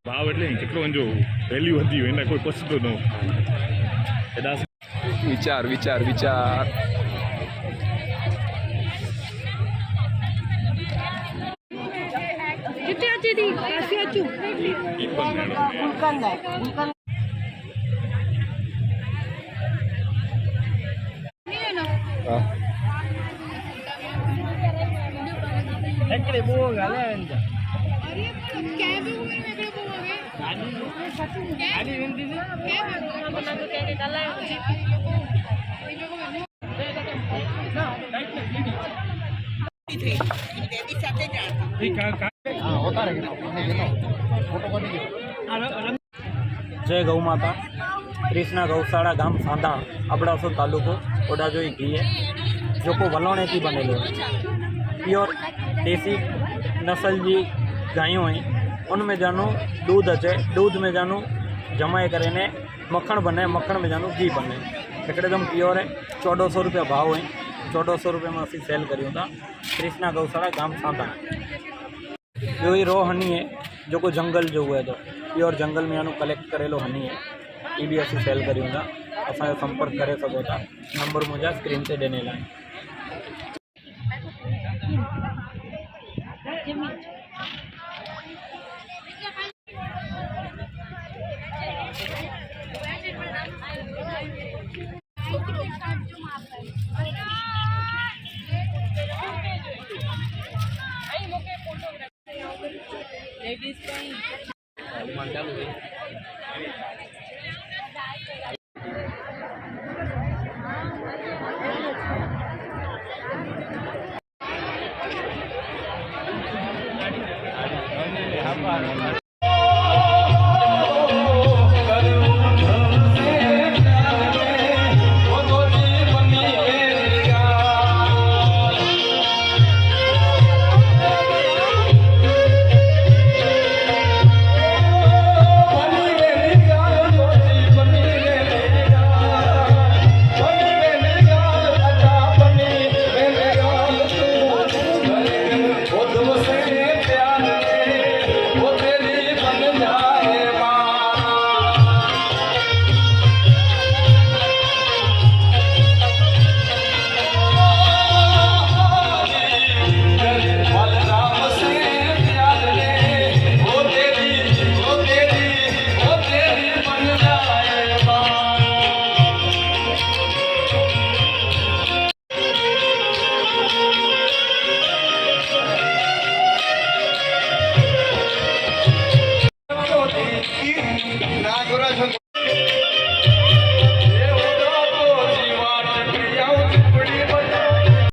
ભાવ એટલે કેટલો જો વેલ્યુ હતી એને કોઈ પસંદ ન વિચાર વિચાર વિચાર जय गौ माता। कृष्णा गौशाला गाम सांधा अबड़ासर तालुको ओडाजोई घी है जो को वलोणे की बनेलो है। प्योर देसी नस्ल की गायों हैं उनमें जानो दूध अचे दूध में जानो जमाए करे मक्खण बने मक्खण में जानो घी बने एकदम प्योर है। 1400 रुपया भाव है 1400 रुपये में असी सेल करूँ था। कृष्णा गौशाला गाम सांधा जो ये रो हनी है जो को जंगल जो हुआ है तो प्योर जंगल में कलेक्ट करेलो हनी है ये भी असी सेल करूँ था। असा संपर्क करे सको था नंबर मुझे स्क्रीन से देने लाए।